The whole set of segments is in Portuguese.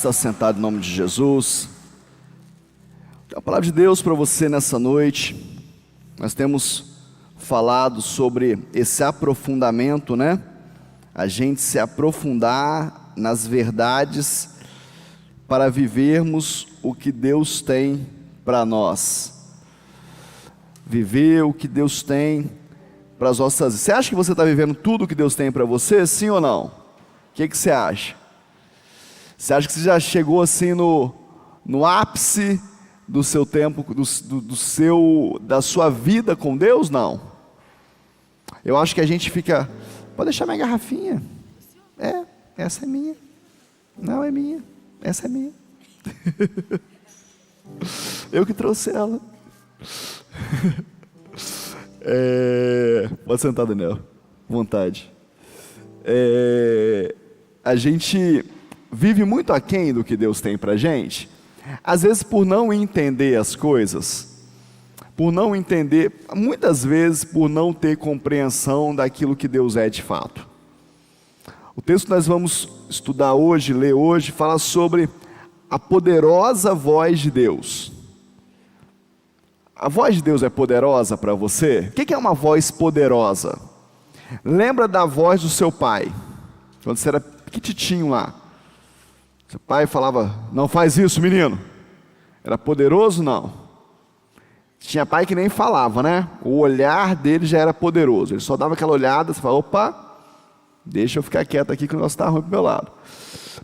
Está sentado em nome de Jesus. A palavra de Deus para você nessa noite. Nós temos falado sobre esse aprofundamento, né? A gente se aprofundar nas verdades para vivermos o que Deus tem para nós. Viver o que Deus tem para as nossas vidas. Você acha que você está vivendo tudo o que Deus tem para você? Sim ou não? O que você acha? Você acha que você já chegou assim no ápice do seu tempo, da sua vida com Deus? Não. Eu acho que a gente fica, pode deixar minha garrafinha. Essa é minha. Não, é minha. Essa é minha. Eu que trouxe ela. Pode sentar, Daniel. Vontade. A gente vive muito aquém do que Deus tem pra gente, às vezes por não entender as coisas, muitas vezes por não ter compreensão daquilo que Deus é de fato. O texto que nós vamos estudar hoje, ler hoje, fala sobre a poderosa voz de Deus. A voz de Deus é poderosa para você? O que é uma voz poderosa? Lembra da voz do seu pai, quando você era pequititinho lá. Seu pai falava, não faz isso, menino. Era poderoso? Não. Tinha pai que nem falava, né? O olhar dele já era poderoso. Ele só dava aquela olhada, você fala, opa, deixa eu ficar quieto aqui que o negócio está ruim pro meu lado.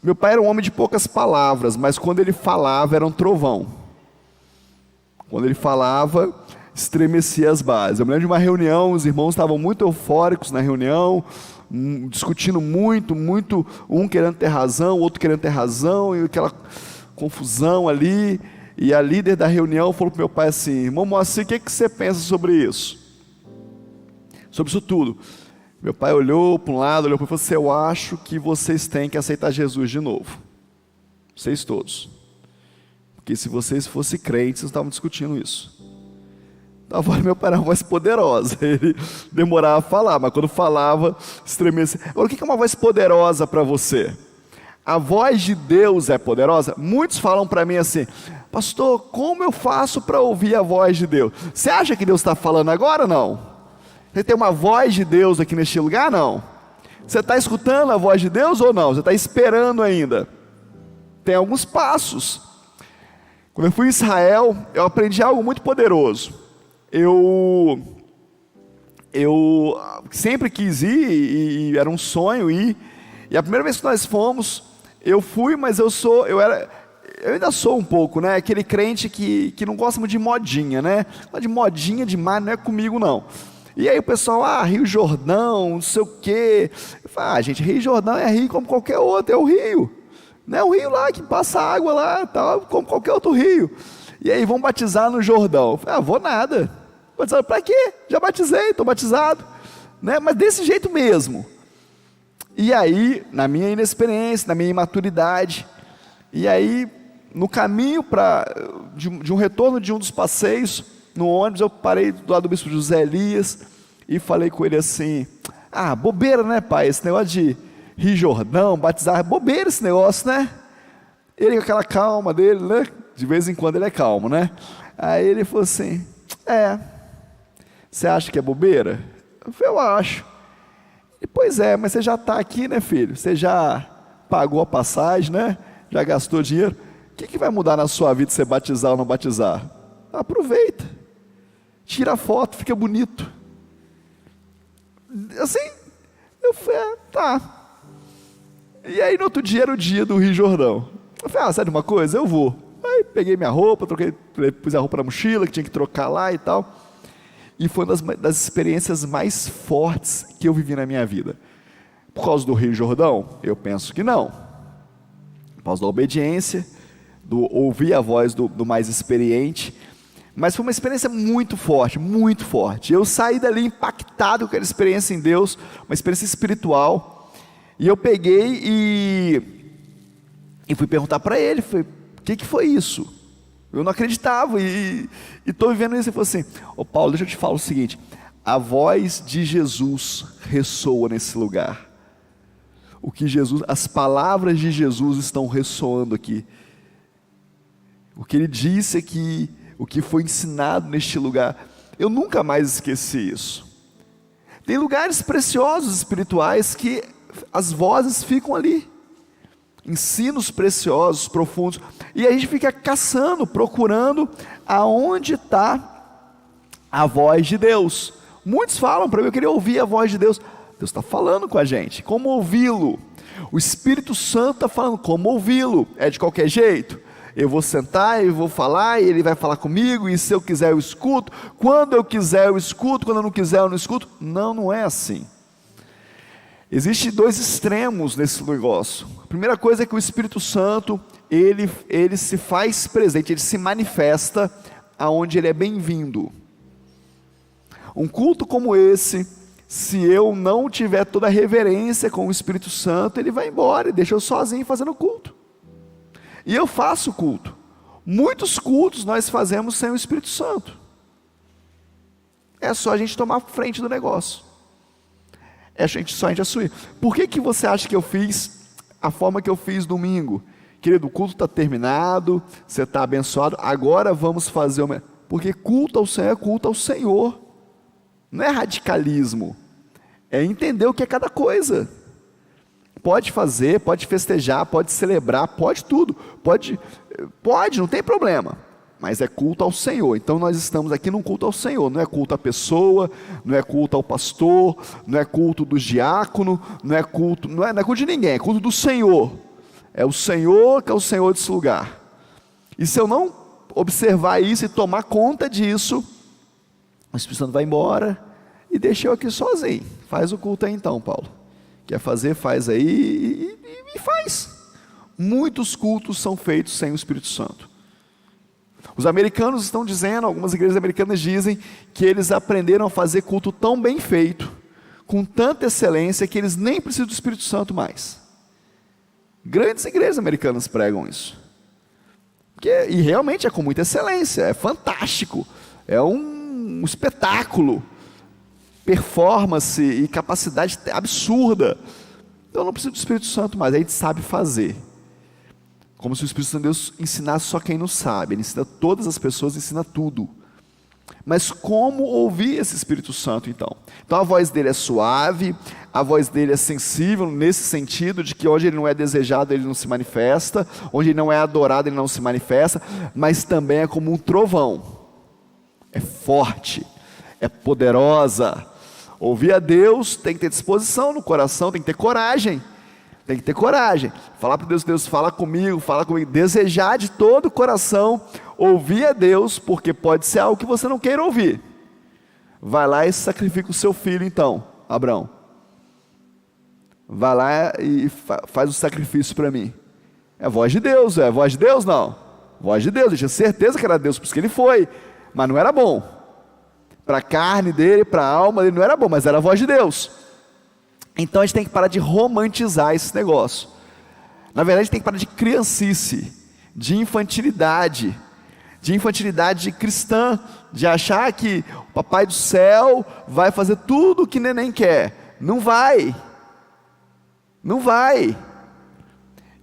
Meu pai era um homem de poucas palavras, mas quando ele falava era um trovão. Quando ele falava, estremecia as bases. Eu me lembro de uma reunião, os irmãos estavam muito eufóricos na reunião, discutindo muito, um querendo ter razão, o outro querendo ter razão, e aquela confusão ali, e a líder da reunião falou para o meu pai assim, irmão Moacir, o que você pensa sobre isso? Sobre isso tudo. Meu pai olhou para um lado, olhou para o outro e falou assim, eu acho que vocês têm que aceitar Jesus de novo, vocês todos, porque se vocês fossem crentes, vocês estavam discutindo isso. A voz do meu pai era uma voz poderosa, ele demorava a falar, mas quando falava, estremecia. Agora, o que é uma voz poderosa para você? A voz de Deus é poderosa? Muitos falam para mim assim, pastor, como eu faço para ouvir a voz de Deus? Você acha que Deus está falando agora ou não? Você tem uma voz de Deus aqui neste lugar? Não. Você está escutando a voz de Deus ou não? Você está esperando ainda? Tem alguns passos. Quando eu fui em Israel, eu aprendi algo muito poderoso. Eu sempre quis ir, e era um sonho ir, e a primeira vez que nós fomos, eu fui, mas eu ainda sou um pouco, né, aquele crente que não gosta muito de modinha, né, de modinha demais, não é comigo não. E aí o pessoal, Rio Jordão, não sei o quê, eu falo, gente, Rio Jordão é rio como qualquer outro, é o rio, não é o rio lá que passa água lá, tal, como qualquer outro rio. E aí, vamos batizar no Jordão. Eu falei, vou nada. Batizado para quê? Já batizei, estou batizado. Né? Mas desse jeito mesmo. E aí, na minha inexperiência, na minha imaturidade, e aí, no caminho de um retorno de um dos passeios, no ônibus, eu parei do lado do bispo José Elias, e falei com ele assim, bobeira, né, pai? Esse negócio de Rio Jordão, batizar, bobeira esse negócio, né? Ele com aquela calma dele, né? De vez em quando ele é calmo, né? Aí ele falou assim, você acha que é bobeira? Eu falei, eu acho. E, pois é, mas você já está aqui, né, filho? Você já pagou a passagem, né? Já gastou dinheiro. O que vai mudar na sua vida se você batizar ou não batizar? Aproveita. Tira a foto, fica bonito. Assim, eu falei, tá. E aí no outro dia era o dia do Rio Jordão. Eu falei, sabe uma coisa? Eu vou. Aí peguei minha roupa, pus a roupa na mochila, que tinha que trocar lá e tal. E foi uma das experiências mais fortes que eu vivi na minha vida. Por causa do Rio Jordão? Eu penso que não. Por causa da obediência, do ouvir a voz do mais experiente. Mas foi uma experiência muito forte, muito forte. Eu saí dali impactado com aquela experiência em Deus, uma experiência espiritual. E eu peguei e fui perguntar para ele, o que foi isso? Eu não acreditava, e estou vivendo isso. Ele falou assim, Paulo, deixa eu te falar o seguinte, a voz de Jesus ressoa nesse lugar. o que Jesus, as palavras de Jesus estão ressoando aqui. O que ele disse aqui, o que foi ensinado neste lugar, eu nunca mais esqueci isso. Tem lugares preciosos espirituais que as vozes ficam ali, ensinos preciosos, profundos, e a gente fica caçando, procurando aonde está a voz de Deus. Muitos falam para mim, eu queria ouvir a voz de Deus. Deus está falando com a gente, como ouvi-lo? O Espírito Santo está falando, como ouvi-lo? É de qualquer jeito? Eu vou sentar e vou falar, e ele vai falar comigo, e se eu quiser eu escuto, quando eu quiser eu escuto, quando eu não quiser eu não escuto. Não, não é assim. Existem dois extremos nesse negócio. A primeira coisa é que o Espírito Santo, ele se faz presente, ele se manifesta aonde ele é bem-vindo. Um culto como esse, se eu não tiver toda a reverência com o Espírito Santo, ele vai embora e deixa eu sozinho fazendo culto. E eu faço culto. Muitos cultos nós fazemos sem o Espírito Santo. É só a gente tomar frente do negócio. Só a gente assumir. Por que você acha que eu fiz a forma que eu fiz domingo? Querido, o culto está terminado, você está abençoado, agora vamos fazer o... Porque culto ao Senhor é culto ao Senhor. Não é radicalismo. É entender o que é cada coisa. Pode fazer, pode festejar, pode celebrar, pode tudo. Pode, não tem problema. Mas é culto ao Senhor. Então nós estamos aqui num culto ao Senhor. Não é culto à pessoa, não é culto ao pastor, não é culto do diácono, não é culto de ninguém, é culto do Senhor. É o Senhor que é o Senhor desse lugar. E se eu não observar isso e tomar conta disso, o Espírito Santo vai embora e deixa eu aqui sozinho. Faz o culto aí então, Paulo. Quer fazer, faz aí e faz. Muitos cultos são feitos sem o Espírito Santo. Os americanos estão dizendo, algumas igrejas americanas dizem, que eles aprenderam a fazer culto tão bem feito, com tanta excelência, que eles nem precisam do Espírito Santo mais. Grandes igrejas americanas pregam isso. E realmente é com muita excelência, é fantástico, é um espetáculo, performance e capacidade absurda. Então não precisa do Espírito Santo mais, a gente sabe fazer. Como se o Espírito Santo de Deus ensinasse só quem não sabe. Ele ensina todas as pessoas, ensina tudo. Mas como ouvir esse Espírito Santo então? Então a voz dele é suave, a voz dele é sensível, nesse sentido de que onde ele não é desejado, ele não se manifesta, onde ele não é adorado, ele não se manifesta, mas também é como um trovão. É forte, é poderosa. Ouvir a Deus tem que ter disposição no coração, tem que ter coragem. Tem que ter coragem, falar para Deus, Deus fala comigo, desejar de todo o coração, ouvir a Deus, porque pode ser algo que você não queira ouvir. Vai lá e sacrifica o seu filho então, Abraão. Vai lá e faz o sacrifício para mim. É a voz de Deus, é a voz de Deus não? Voz de Deus, eu tinha certeza que era Deus, por isso que ele foi, mas não era bom. Para a carne dele, para a alma dele não era bom, mas era a voz de Deus. Então a gente tem que parar de romantizar esse negócio. Na verdade a gente tem que parar de criancice, de infantilidade cristã, de achar que o papai do céu vai fazer tudo o que neném quer. Não vai.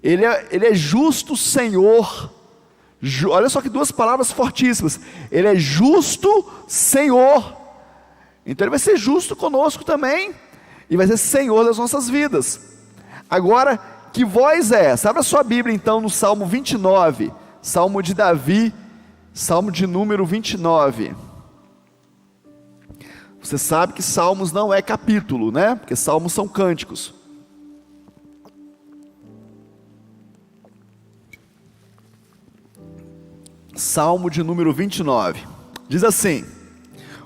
Ele é justo Senhor. Olha só que duas palavras fortíssimas. Ele é justo Senhor. Então ele vai ser justo conosco também. E vai ser Senhor das nossas vidas. Agora, que voz é essa? Abra sua Bíblia então no Salmo 29, Salmo de Davi, Salmo de número 29. Você sabe que Salmos não é capítulo, né? Porque Salmos são cânticos. Salmo de número 29. Diz assim...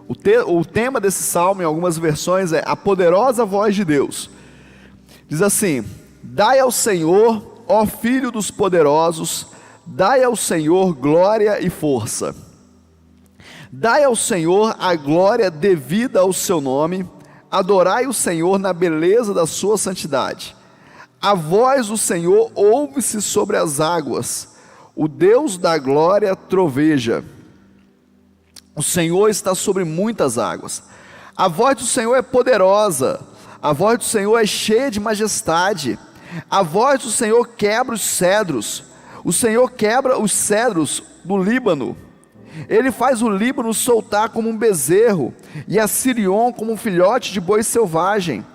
O tema desse salmo, em algumas versões, é a poderosa voz de Deus. Diz assim: dai ao Senhor, ó Filho dos poderosos, dai ao Senhor glória e força. Dai ao Senhor a glória devida ao seu nome, adorai o Senhor na beleza da sua santidade. A voz do Senhor ouve-se sobre as águas, o Deus da glória troveja. O Senhor está sobre muitas águas. A voz do Senhor é poderosa. A voz do Senhor é cheia de majestade. A voz do Senhor quebra os cedros. O Senhor quebra os cedros do Líbano. Ele faz o Líbano soltar como um bezerro, e a Sirion como um filhote de boi selvagem.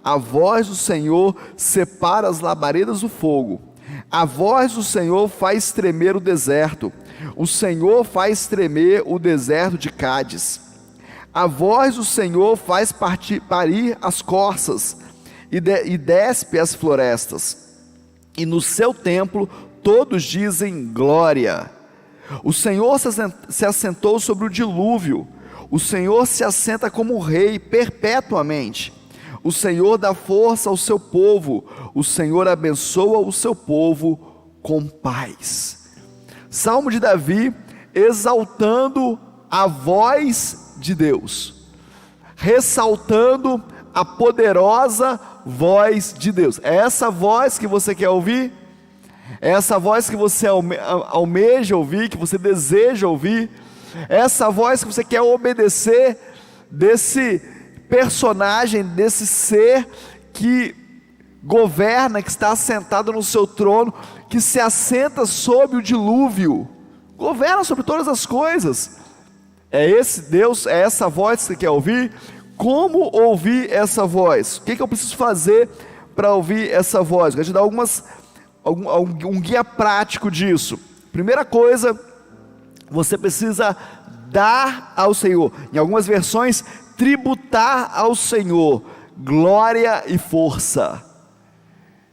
A voz do Senhor separa as labaredas do fogo. A voz do Senhor faz tremer o deserto. O Senhor faz tremer o deserto de Cádiz. A voz do Senhor faz parir as corças e despe as florestas. E no seu templo todos dizem glória. O Senhor se assentou sobre o dilúvio. O Senhor se assenta como rei perpetuamente. O Senhor dá força ao seu povo. O Senhor abençoa o seu povo com paz. Salmo de Davi, exaltando a voz de Deus, ressaltando a poderosa voz de Deus. É essa voz que você quer ouvir? É essa voz que você almeja ouvir, que você deseja ouvir? É essa voz que você quer obedecer, desse personagem, desse ser que governa, que está assentado no seu trono, que se assenta sobre o dilúvio, governa sobre todas as coisas? É esse Deus, é essa voz que você quer ouvir? Como ouvir essa voz? O que eu preciso fazer para ouvir essa voz? Eu vou te dar um guia prático disso. Primeira coisa, você precisa dar ao Senhor, em algumas versões, tributar ao Senhor glória e força.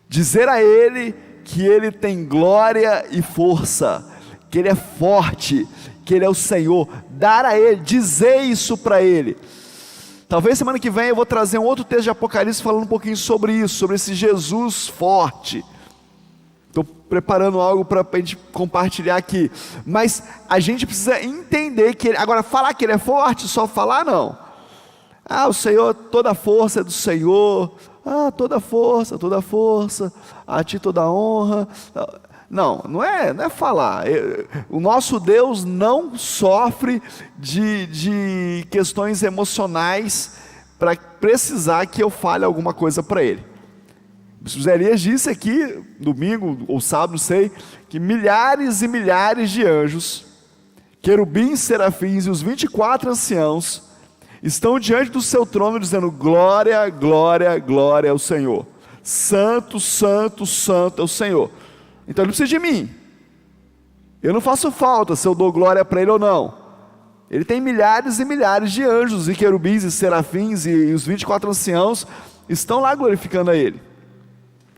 Dizer a Ele que Ele tem glória e força, que Ele é forte, que Ele é o Senhor. Dar a Ele, dizer isso para Ele. Talvez semana que vem eu vou trazer um outro texto de Apocalipse falando um pouquinho sobre isso, sobre esse Jesus forte. Estou preparando algo para a gente compartilhar aqui. Mas a gente precisa entender que Ele, agora falar que Ele é forte, só falar não. O Senhor, toda a força é do Senhor. Toda força, a Ti toda a honra. Não é falar. O nosso Deus não sofre de questões emocionais para precisar que eu fale alguma coisa para Ele. O bispo Elias disse aqui, domingo ou sábado, não sei, que milhares e milhares de anjos, querubins, serafins e os 24 anciãos estão diante do seu trono dizendo glória, glória, glória ao Senhor. Santo, santo, santo é o Senhor. Então ele precisa de mim. Eu não faço falta se eu dou glória para Ele ou não. Ele tem milhares e milhares de anjos e querubins e serafins e os 24 anciãos estão lá glorificando a Ele.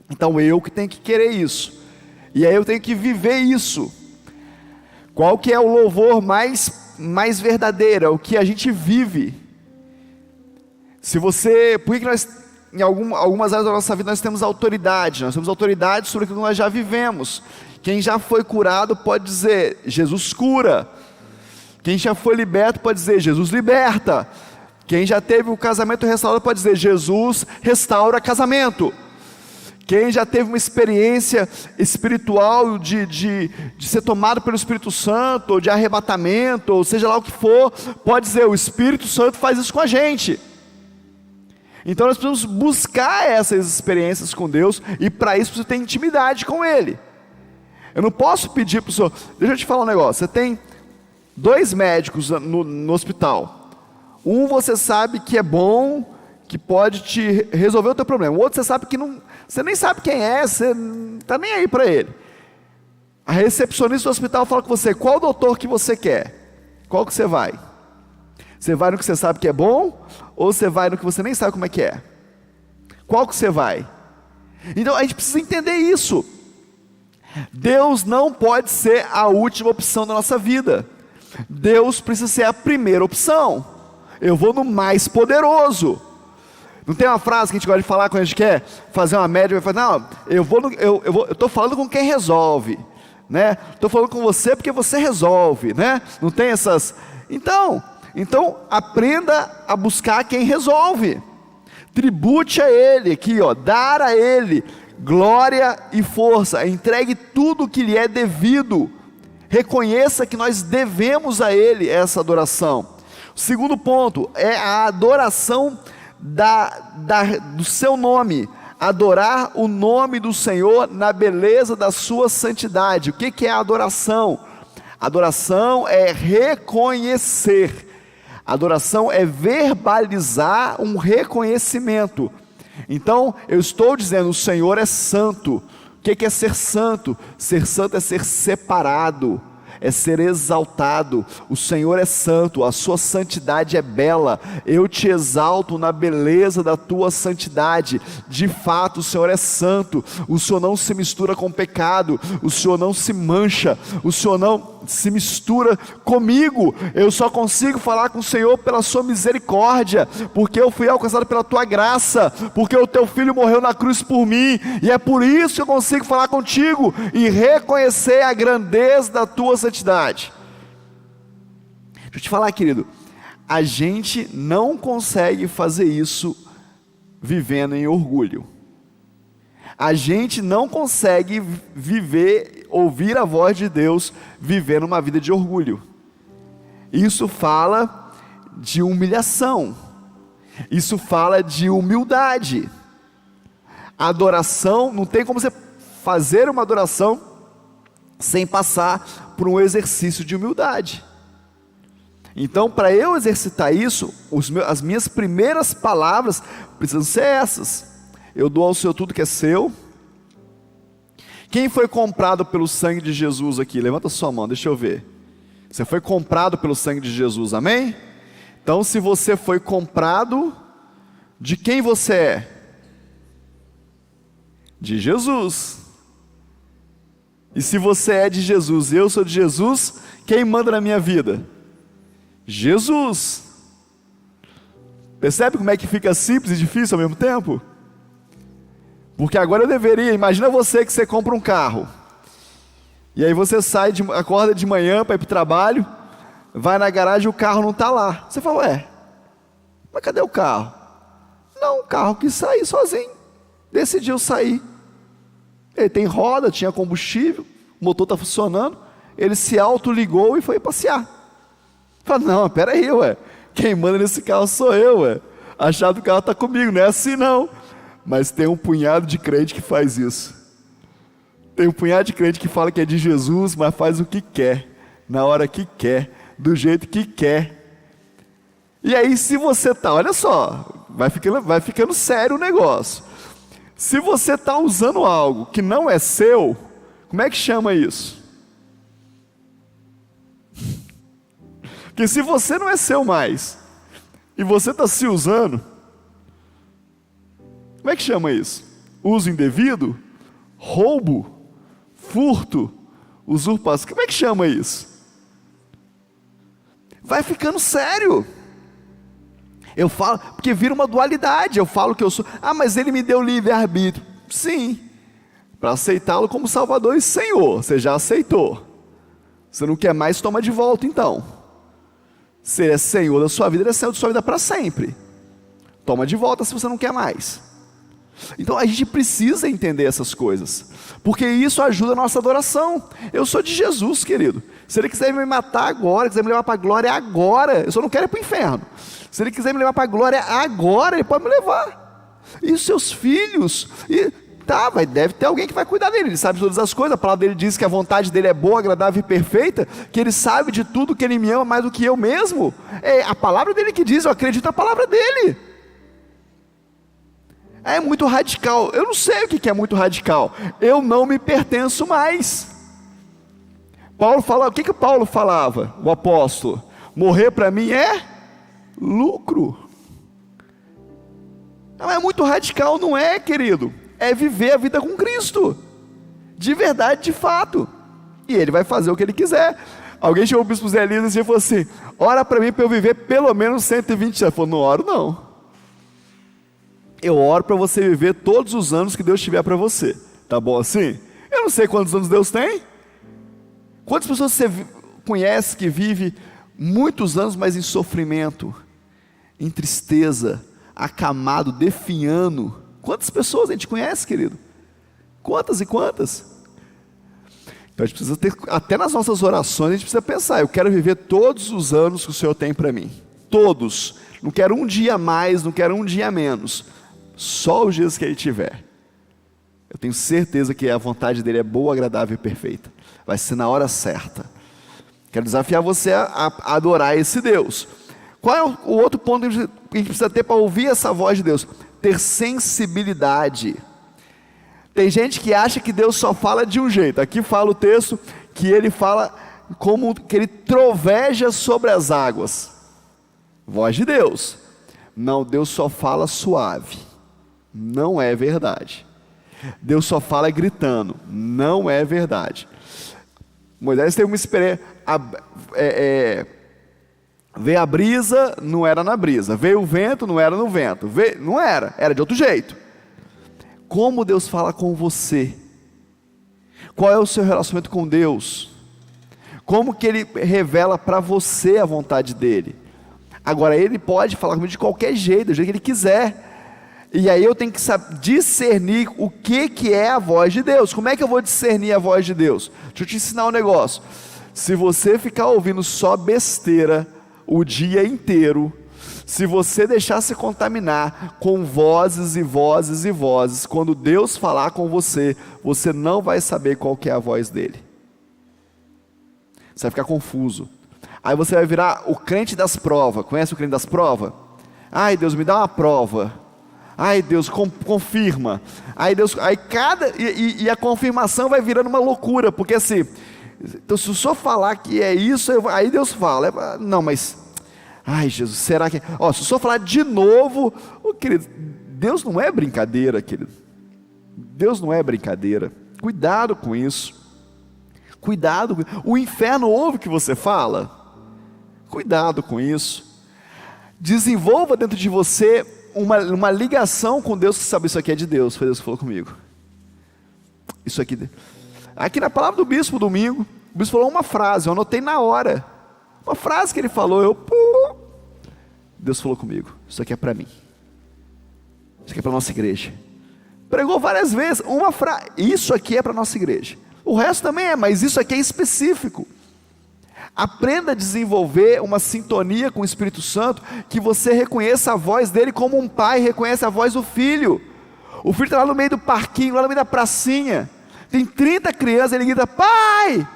Então eu que tenho que querer isso. E aí eu tenho que viver isso. Qual que é o louvor mais verdadeiro? É o que a gente vive. Por que nós, em algumas áreas da nossa vida, nós temos autoridade? Nós temos autoridade sobre aquilo que nós já vivemos. Quem já foi curado pode dizer, Jesus cura. Quem já foi liberto pode dizer, Jesus liberta. Quem já teve o casamento restaurado pode dizer, Jesus restaura casamento. Quem já teve uma experiência espiritual de ser tomado pelo Espírito Santo, ou de arrebatamento, ou seja lá o que for, pode dizer, o Espírito Santo faz isso com a gente. Então nós precisamos buscar essas experiências com Deus, e para isso precisa ter intimidade com Ele. Eu não posso pedir para o Senhor, deixa eu te falar um negócio, você tem 2 médicos no hospital, um você sabe que é bom, que pode te resolver o teu problema, o outro você sabe que não, você nem sabe quem é, você não está nem aí para ele. A recepcionista do hospital fala com você, qual doutor que você quer? Qual que você vai? Você vai no que você sabe que é bom, ou você vai no que você nem sabe como é que é? Qual que você vai? Então a gente precisa entender isso. Deus não pode ser a última opção da nossa vida. Deus precisa ser a primeira opção. Eu vou no mais poderoso. Não tem uma frase que a gente gosta de falar quando a gente quer fazer uma média, vai falar, não, eu estou falando com quem resolve, né? Estou falando com você porque você resolve, né? Não tem essas. Então aprenda a buscar quem resolve. Tribute a Ele aqui, dar a Ele glória e força. Entregue tudo o que lhe é devido. Reconheça que nós devemos a Ele essa adoração. O segundo ponto é a adoração do seu nome, adorar o nome do Senhor na beleza da sua santidade. O que é a adoração? Adoração é reconhecer, adoração é verbalizar um reconhecimento. Então, eu estou dizendo, o Senhor é santo. O que é ser santo? Ser santo é ser separado, é ser exaltado. O Senhor é santo, a sua santidade é bela. Eu te exalto na beleza da tua santidade. De fato, o Senhor é santo. O Senhor não se mistura com pecado. O Senhor não se mancha. O Senhor não se mistura comigo. Eu só consigo falar com o Senhor pela sua misericórdia, porque eu fui alcançado pela tua graça, porque o teu filho morreu na cruz por mim, e é por isso que eu consigo falar contigo e reconhecer a grandeza da tua santidade. Deixa eu te falar, querido, a gente não consegue fazer isso vivendo em orgulho. A gente não consegue ouvir a voz de Deus vivendo uma vida de orgulho. Isso fala de humilhação. Isso fala de humildade. A adoração, não tem como você fazer uma adoração sem passar por um exercício de humildade. Então, para eu exercitar isso, as minhas primeiras palavras precisam ser essas: eu dou ao Senhor tudo que é seu. Quem foi comprado pelo sangue de Jesus aqui? Levanta sua mão, deixa eu ver. Você foi comprado pelo sangue de Jesus, amém? Então, se você foi comprado, de quem você é? De Jesus. E se você é de Jesus e eu sou de Jesus, quem manda na minha vida? Jesus. Percebe como é que fica simples e difícil ao mesmo tempo? Porque agora eu deveria, imagina você que você compra um carro, e aí você acorda de manhã para ir para o trabalho, vai na garagem e o carro não está lá. Você fala, ué, mas cadê o carro? Não, o carro quis sair sozinho, decidiu sair. Ele tem roda, tinha combustível, o motor está funcionando, ele se autoligou e foi passear. Fala, não, peraí, ué, quem manda nesse carro sou eu, ué. A chave do carro está comigo, não é assim não. Mas tem um punhado de crente que faz isso. Tem um punhado de crente que fala que é de Jesus, mas faz o que quer, na hora que quer, do jeito que quer. E aí, se você está, olha só, vai ficando sério o negócio. Se você está usando algo que não é seu, como é que chama isso? Porque se você não é seu mais, e você está se usando, como é que chama isso? Uso indevido? Roubo? Furto? Usurpação? Como é que chama isso? Vai ficando sério. Eu falo, porque vira uma dualidade. Eu falo que eu sou, mas ele me deu livre-arbítrio. Sim, para aceitá-lo como Salvador e Senhor. Você já aceitou. Você não quer mais, toma de volta então. Se ele é Senhor da sua vida, ele é Senhor da sua vida para sempre. Toma de volta se você não quer mais. Então a gente precisa entender essas coisas, porque isso ajuda a nossa adoração. Eu sou de Jesus, querido. Se ele quiser me matar agora, quiser me levar para a glória agora, eu só não quero ir para o inferno. Se ele quiser me levar para a glória agora, ele pode me levar. E os seus filhos, deve ter alguém que vai cuidar dele. Ele sabe de todas as coisas. A palavra dele diz que a vontade dele é boa, agradável e perfeita, que ele sabe de tudo, que ele me ama mais do que eu mesmo. É a palavra dele que diz, eu acredito na palavra dele. É muito radical. Eu não sei o que é muito radical. Eu não me pertenço mais. Paulo fala, o que Paulo falava, o apóstolo? Morrer para mim é lucro. Não é muito radical, não é, querido? É viver a vida com Cristo, de verdade, de fato. E ele vai fazer o que ele quiser. Alguém chamou o bispo Zé Elias e falou assim, ora para mim para eu viver pelo menos 120 anos. Ele falou, não oro não. Eu oro para você viver todos os anos que Deus tiver para você. Tá bom assim? Eu não sei quantos anos Deus tem. Quantas pessoas você conhece que vive muitos anos, mas em sofrimento, em tristeza, acamado, definhando? Quantas pessoas a gente conhece, querido? Quantas e quantas? Então a gente precisa ter, até nas nossas orações, a gente precisa pensar, eu quero viver todos os anos que o Senhor tem para mim. Todos. Não quero um dia a mais, não quero um dia a menos. Só os dias que Ele tiver. Eu tenho certeza que a vontade dele é boa, agradável e perfeita. Vai ser na hora certa. Quero desafiar você a adorar esse Deus. Qual é o outro ponto que a gente precisa ter para ouvir essa voz de Deus? Ter sensibilidade. Tem gente que acha que Deus só fala de um jeito. Aqui fala o texto que ele fala como que ele troveja sobre as águas. Voz de Deus. Não, Deus só fala suave. Não é verdade. Deus só fala gritando. Não é verdade. Moisés teve uma experiência. Veio a brisa, não era na brisa. Veio o vento, não era no vento. Não era de outro jeito. Como Deus fala com você? Qual é o seu relacionamento com Deus? Como que Ele revela para você a vontade dEle? Agora, Ele pode falar comigo de qualquer jeito, do jeito que Ele quiser. E aí eu tenho que saber discernir o que é a voz de Deus. Como é que eu vou discernir a voz de Deus? Deixa eu te ensinar um negócio. Se você ficar ouvindo só besteira o dia inteiro, se você deixar se contaminar com vozes e vozes e vozes, quando Deus falar com você, você não vai saber qual que é a voz dele. Você vai ficar confuso. Aí você vai virar o crente das provas. Conhece o crente das provas? Ai, Deus, me dá uma prova. Ai, Deus, confirma. Aí Deus, e a confirmação vai virando uma loucura, porque assim, então se o senhor falar que é isso, aí Deus fala. Não, mas ai, Jesus, será que... se o senhor falar de novo... querido, Deus não é brincadeira, querido. Deus não é brincadeira. Cuidado com isso. Cuidado. O inferno ouve o que você fala. Cuidado com isso. Desenvolva dentro de você uma ligação com Deus, que sabe, isso aqui é de Deus. Foi Deus que falou comigo. Isso aqui... Aqui na palavra do bispo, domingo, o bispo falou uma frase, eu anotei na hora. Uma frase que ele falou, Deus falou comigo, isso aqui é para mim. Isso aqui é para a nossa igreja. Pregou várias vezes, uma frase, isso aqui é para a nossa igreja. O resto também é, mas isso aqui é específico. Aprenda a desenvolver uma sintonia com o Espírito Santo, que você reconheça a voz dele como um pai reconhece a voz do filho. O filho está lá no meio do parquinho, lá no meio da pracinha. Tem 30 crianças, ele grita, pai!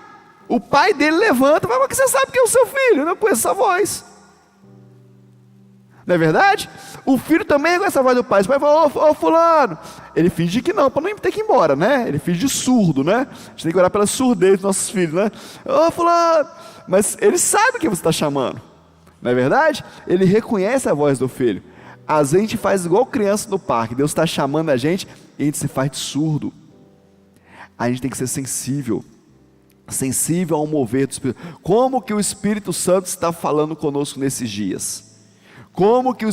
O pai dele levanta, mas você sabe que é o seu filho, eu não conheço essa voz. Não é verdade? O filho também reconhece a voz do pai. O pai fala, ô fulano. Ele finge que não, para não ter que ir embora, né? Ele finge de surdo, né? A gente tem que orar pela surdez dos nossos filhos, né? Ô fulano. Mas ele sabe que você está chamando. Não é verdade? Ele reconhece a voz do filho. Às vezes a gente faz igual criança no parque. Deus está chamando a gente e a gente se faz de surdo. A gente tem que ser sensível ao mover do Espírito. Como que o Espírito Santo está falando conosco nesses dias? O que o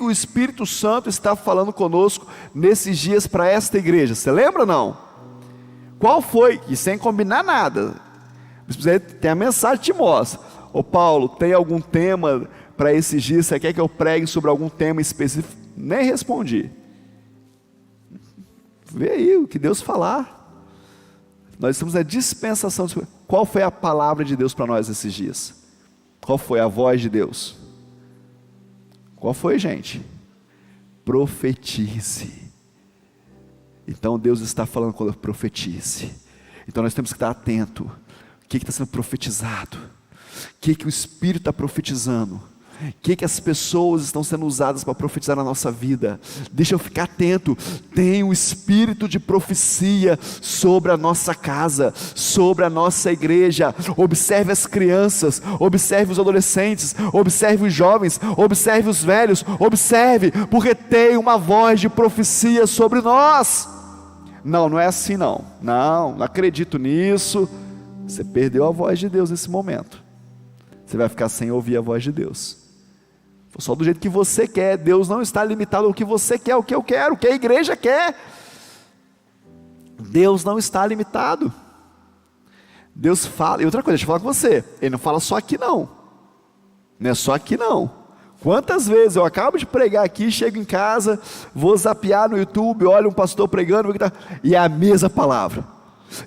Espírito Santo está falando conosco nesses dias para esta igreja? Você lembra ou não? Qual foi? E sem combinar nada. Tem a mensagem que te mostra. Ô Paulo, tem algum tema para esses dias? Você quer que eu pregue sobre algum tema específico? Nem respondi. Vê aí o que Deus falar. Nós estamos na dispensação. Qual foi a palavra de Deus para nós esses dias? Qual foi a voz de Deus? Qual foi, gente? Profetize. Então Deus está falando quando profetize. Então nós temos que estar atento. O que está sendo profetizado? O que o Espírito está profetizando? O que as pessoas estão sendo usadas para profetizar na nossa vida? Deixa eu ficar atento. Tem um espírito de profecia sobre a nossa casa, sobre a nossa igreja. Observe as crianças, observe os adolescentes, observe os jovens, observe os velhos, observe, porque tem uma voz de profecia sobre nós. Não é assim não acredito nisso. Você perdeu a voz de Deus nesse momento. Você vai ficar sem ouvir a voz de Deus. Só do jeito que você quer. Deus não está limitado ao que você quer, o que eu quero, o que a igreja quer. Deus não está limitado. Deus fala, e outra coisa, deixa eu falar com você, Ele não fala só aqui não é só aqui não. Quantas vezes eu acabo de pregar aqui, chego em casa, vou zapear no YouTube, olho um pastor pregando, e é a mesma palavra,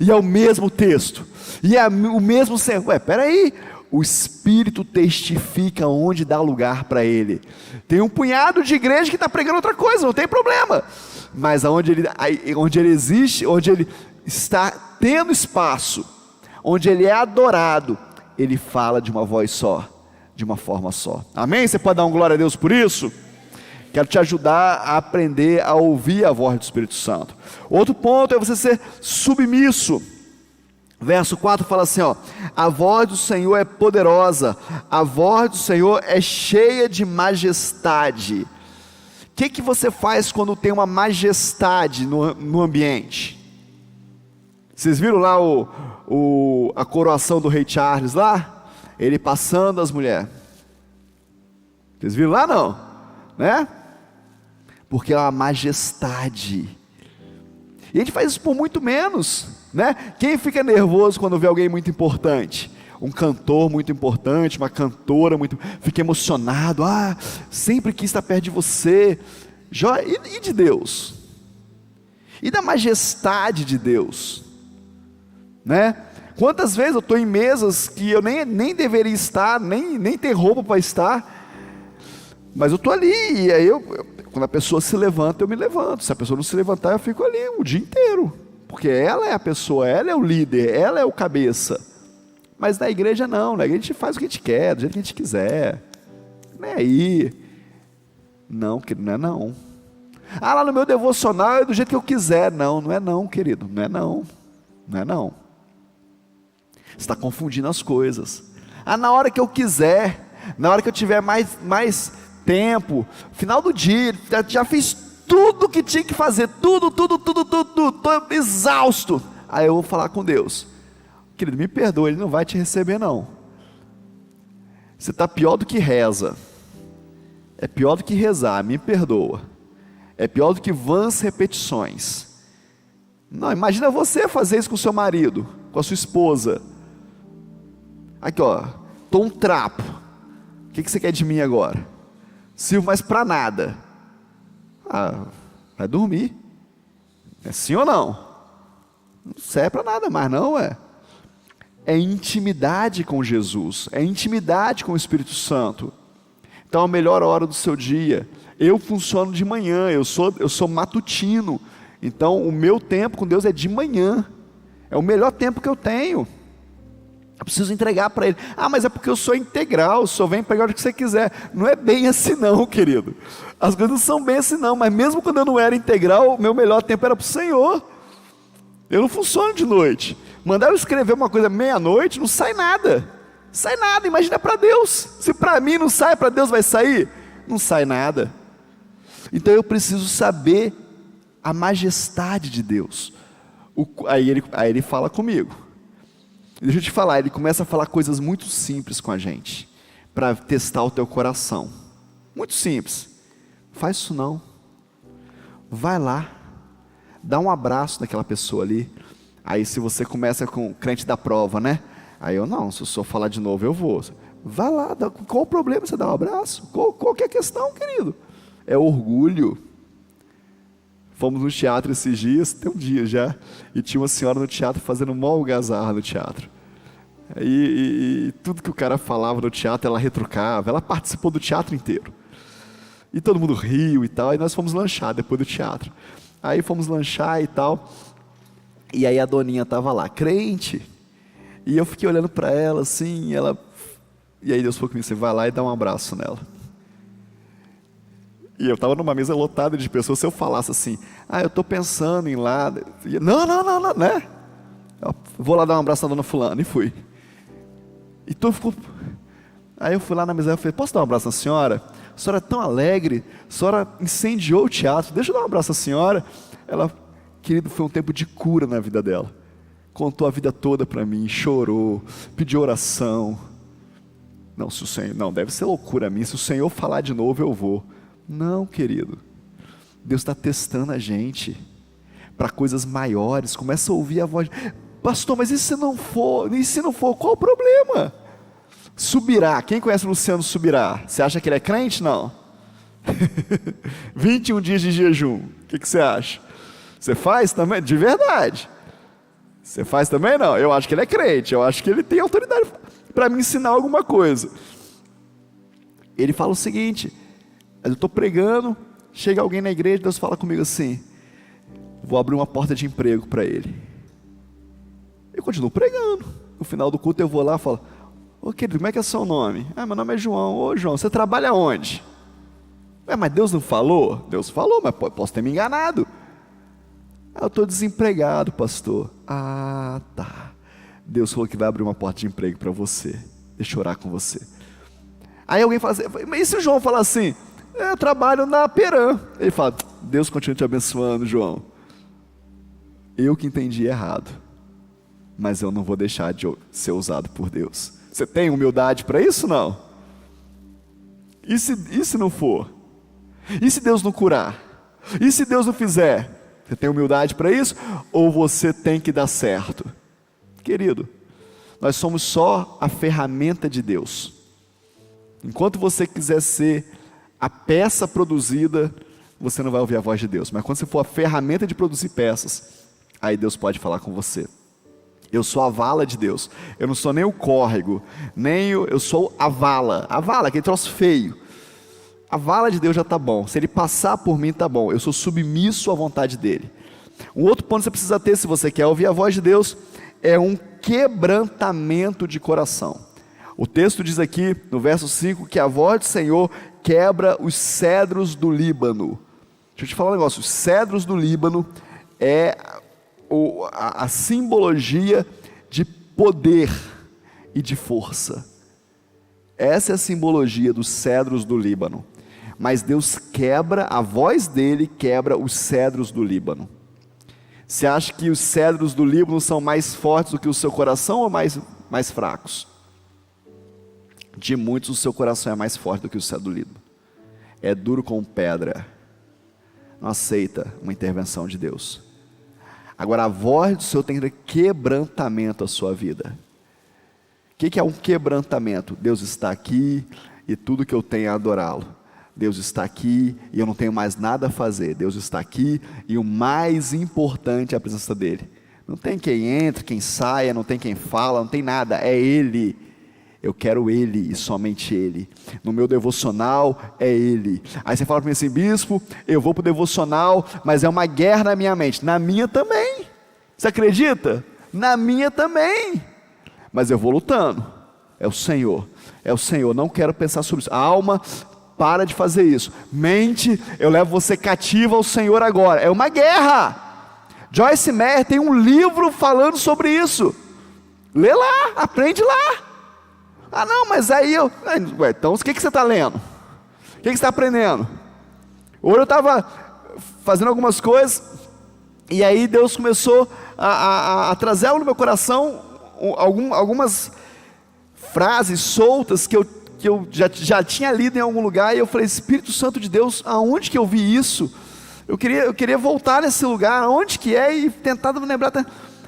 e é o mesmo texto, e é o mesmo sermão. Peraí, o Espírito testifica onde dá lugar para Ele. Tem um punhado de igreja que está pregando outra coisa, não tem problema. mas onde ele existe, onde ele está tendo espaço, onde ele é adorado, ele fala de uma voz só, de uma forma só. Amém? Você pode dar um glória a Deus por isso? Quero te ajudar a aprender a ouvir a voz do Espírito Santo. Outro ponto é você ser submisso. Verso 4 fala assim, ó: a voz do Senhor é poderosa, a voz do Senhor é cheia de majestade. O que você faz quando tem uma majestade no ambiente? Vocês viram lá a coroação do rei Charles lá? Ele passando as mulheres. Vocês viram lá não? Né? Porque é uma majestade. E a gente faz isso por muito menos, né? Quem fica nervoso quando vê alguém muito importante? Um cantor muito importante, uma cantora muito, fica emocionado, sempre quis estar perto de você. E de Deus? E da majestade de Deus? Né? Quantas vezes eu estou em mesas que eu nem deveria estar, nem ter roupa para estar, mas eu estou ali, e aí quando a pessoa se levanta, eu me levanto. Se a pessoa não se levantar, eu fico ali o dia inteiro, porque ela é a pessoa, ela é o líder, ela é o cabeça. Mas na igreja não, na igreja a gente faz o que a gente quer, do jeito que a gente quiser, não é aí, não, querido, não é não. Lá no meu devocional é do jeito que eu quiser. Não é não, querido, não é não, não é não. Você está confundindo as coisas. Na hora que eu quiser, na hora que eu tiver mais tempo, final do dia, já fiz tudo o que tinha que fazer, tudo, estou exausto, aí eu vou falar com Deus: querido, me perdoa, Ele não vai te receber não. Você está pior do que reza, é pior do que rezar, me perdoa, é pior do que vãs repetições. Não, imagina você fazer isso com o seu marido, com a sua esposa. Aqui ó, estou um trapo, o que você quer de mim agora? Sirvo mais para nada. Vai dormir, é sim ou não? Não serve para nada mais não, é intimidade com Jesus, é intimidade com o Espírito Santo. Então a melhor hora do seu dia, eu funciono de manhã, eu sou matutino, então o meu tempo com Deus é de manhã, é o melhor tempo que eu tenho. Eu preciso entregar para Ele. Mas é porque eu sou integral, só vem pegar o que você quiser. Não é bem assim não, querido. As coisas não são bem assim não, mas mesmo quando eu não era integral, o meu melhor tempo era para o Senhor. Eu não funciono de noite. Mandaram escrever uma coisa meia-noite, não sai nada. Sai nada, imagina para Deus. Se para mim não sai, para Deus vai sair? Não sai nada. Então eu preciso saber a majestade de Deus. Aí ele fala comigo. Deixa eu te falar, ele começa a falar coisas muito simples com a gente, para testar o teu coração. Muito simples. Faz isso não. Vai lá, dá um abraço naquela pessoa ali. Aí se você começa com o crente da prova, né? Aí eu não, se eu só falar de novo eu vou. Vai lá, qual o problema você dar um abraço? Qual que é a questão, querido? É orgulho. Fomos no teatro esses dias, tem um dia já, e tinha uma senhora no teatro fazendo mó algazarra no teatro. E tudo que o cara falava no teatro, ela retrucava, ela participou do teatro inteiro. E todo mundo riu e tal, e nós fomos lanchar depois do teatro. Aí fomos lanchar e tal, e aí a doninha estava lá, crente, e eu fiquei olhando para ela assim, e aí Deus falou comigo: você vai lá e dá um abraço nela. E eu estava numa mesa lotada de pessoas, se eu falasse assim: eu estou pensando em ir lá, não, né? Eu vou lá dar um abraço na dona fulana, e fui. E tudo ficou. Aí eu fui lá na mesa, eu falei: posso dar um abraço na senhora? A senhora é tão alegre, a senhora incendiou o teatro, deixa eu dar um abraço à senhora. Ela, querido, foi um tempo de cura na vida dela. Contou a vida toda para mim, chorou, pediu oração. Não, se o Senhor, não, deve ser loucura minha, se o Senhor falar de novo eu vou. Não, querido, Deus está testando a gente para coisas maiores. Começa a ouvir a voz: pastor, mas e se não for? E se não for, qual o problema? Subirá, quem conhece o Luciano Subirá? Você acha que ele é crente? Não. 21 dias de jejum, o que você acha? Você faz também? De verdade. Você faz também? Não, eu acho que ele é crente, eu acho que ele tem autoridade para me ensinar alguma coisa. Ele fala o seguinte: eu estou pregando, chega alguém na igreja, Deus fala comigo assim: vou abrir uma porta de emprego para ele. Eu continuo pregando. No final do culto eu vou lá e falo: ô querido, como é que é seu nome? Ah, meu nome é João. Ô João, você trabalha onde? Mas Deus não falou? Deus falou, mas posso ter me enganado. Eu estou desempregado, pastor. Ah, tá. Deus falou que vai abrir uma porta de emprego para você. Deixa eu orar com você. Aí alguém fala assim: mas e se o João falar assim: eu trabalho na Peram? Ele fala: Deus continua te abençoando, João. Eu que entendi errado, mas eu não vou deixar de ser usado por Deus. Você tem humildade para isso? Não? E se não for? E se Deus não curar? E se Deus não fizer? Você tem humildade para isso? Ou você tem que dar certo? Querido, nós somos só a ferramenta de Deus. Enquanto você quiser ser a peça produzida, você não vai ouvir a voz de Deus. Mas quando você for a ferramenta de produzir peças, aí Deus pode falar com você. Eu sou a vala de Deus. Eu não sou nem o córrego, eu sou a vala. A vala, aquele troço feio. A vala de Deus já está bom. Se Ele passar por mim, está bom. Eu sou submisso à vontade dEle. Um outro ponto que você precisa ter, se você quer ouvir a voz de Deus, é um quebrantamento de coração. O texto diz aqui, no verso 5, que a voz do Senhor quebra os cedros do Líbano. Deixa eu te falar um negócio. Os cedros do Líbano é a simbologia de poder e de força. Essa é a simbologia dos cedros do Líbano. Mas Deus quebra, a voz dele quebra os cedros do Líbano. Você acha que os cedros do Líbano são mais fortes do que o seu coração ou mais fracos? De muitos, o seu coração é mais forte do que o cedro do Líbano. É duro como pedra. Não aceita uma intervenção de Deus. Agora, a voz do Senhor tem que ter quebrantamento à sua vida. O que é um quebrantamento? Deus está aqui e tudo que eu tenho é adorá-lo. Deus está aqui e eu não tenho mais nada a fazer. Deus está aqui e o mais importante é a presença dEle. Não tem quem entre, quem saia, não tem quem fala, não tem nada, é Ele. Eu quero Ele e somente Ele. No meu devocional é Ele. Aí você fala para mim assim: bispo, eu vou para o devocional, mas é uma guerra na minha mente. Na minha também. Você acredita? Na minha também. Mas eu vou lutando. É o Senhor. É o Senhor. Não quero pensar sobre isso. A alma, para de fazer isso. Mente, eu levo você cativa ao Senhor agora. É uma guerra. Joyce Meyer tem um livro falando sobre isso. Lê lá, aprende lá. Ah não, mas aí eu... então o que você está lendo? O que você está aprendendo? Hoje eu estava fazendo algumas coisas, e aí Deus começou a trazer algo no meu coração, algumas frases soltas que eu já tinha lido em algum lugar, e eu falei: Espírito Santo de Deus, aonde que eu vi isso? Eu queria voltar nesse lugar, aonde que é, e tentar me lembrar.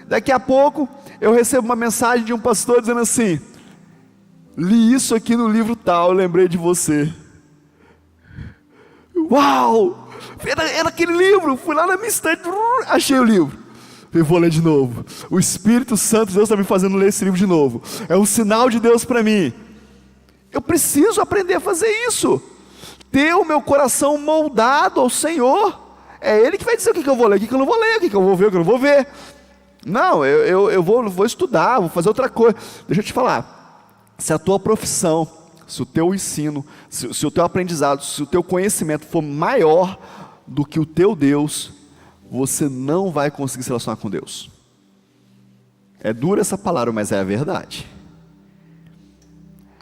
Daqui a pouco eu recebo uma mensagem de um pastor dizendo assim: li isso aqui no livro tal, eu lembrei de você. Uau! Era aquele livro. Fui lá na minha estante, achei o livro. Eu vou ler de novo. O Espírito Santo de Deus está me fazendo ler esse livro de novo. É um sinal de Deus para mim. Eu preciso aprender a fazer isso. Ter o meu coração moldado ao Senhor. É Ele que vai dizer o que eu vou ler, o que eu não vou ler, o que eu vou ver, o que eu não vou ver. Não, eu vou estudar, vou fazer outra coisa. Deixa eu te falar. Se a tua profissão, se o teu ensino, se o teu aprendizado, se o teu conhecimento for maior do que o teu Deus, você não vai conseguir se relacionar com Deus. É dura essa palavra, mas é a verdade.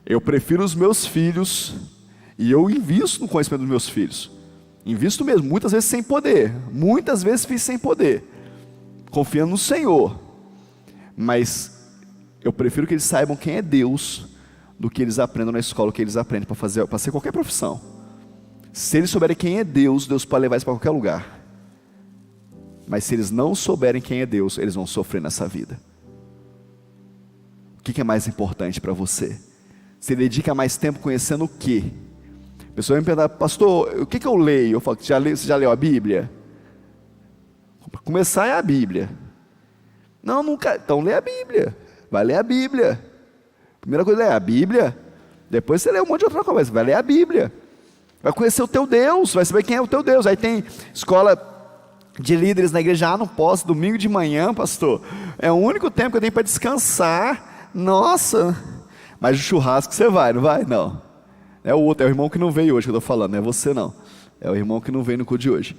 Eu prefiro os meus filhos, e eu invisto no conhecimento dos meus filhos. Invisto mesmo, muitas vezes sem poder. Muitas vezes fiz sem poder. Confiando no Senhor. Mas eu prefiro que eles saibam quem é Deus do que eles aprendam na escola o que eles aprendem para ser qualquer profissão. Se eles souberem quem é Deus, Deus pode levar isso para qualquer lugar. Mas se eles não souberem quem é Deus, eles vão sofrer nessa vida. O que é mais importante para você? Você dedica mais tempo conhecendo o quê? A pessoa vai me perguntar: pastor, o que eu leio? Eu falo: você já leu a Bíblia? Para começar é a Bíblia. Não, nunca. Então lê a Bíblia. Vai ler a Bíblia. Primeira coisa é a Bíblia. Depois você lê um monte de outra coisa. Vai ler a Bíblia. Vai conhecer o teu Deus. Vai saber quem é o teu Deus. Aí tem escola de líderes na igreja: não posso, domingo de manhã, pastor, é o único tempo que eu tenho para descansar. Nossa, mas o churrasco você vai, não vai? Não, é o outro, é o irmão que não veio hoje que eu estou falando, não é você não, é o irmão que não veio no culto de hoje,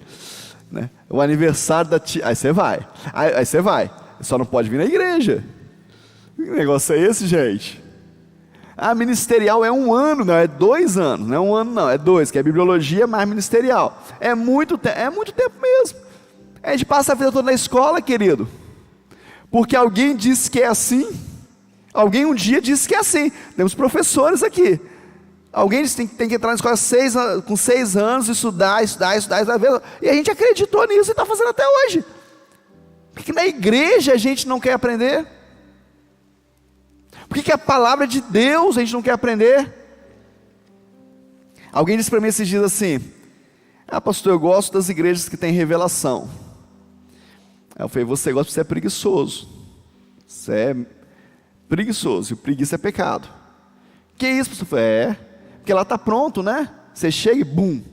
né? O aniversário da tia, aí você vai, aí você vai, só não pode vir na igreja. Que negócio é esse, gente? Ministerial é 1 ano, não, é 2 anos, não é 1 ano não, é 2, que é bibliologia mais ministerial, é muito tempo mesmo. A gente passa a vida toda na escola, querido, porque alguém disse que é assim, alguém um dia disse que é assim. Temos professores aqui, alguém disse que tem que entrar na escola com 6 anos, estudar, e a gente acreditou nisso e está fazendo até hoje. Porque na igreja a gente não quer aprender? Por que a palavra de Deus a gente não quer aprender? Alguém disse para mim esses dias assim: pastor, eu gosto das igrejas que tem revelação. Aí eu falei: você gosta porque você é preguiçoso. Você é preguiçoso, e preguiça é pecado. Que isso, pastor? Eu falei: porque lá está pronto, né? Você chega e bum.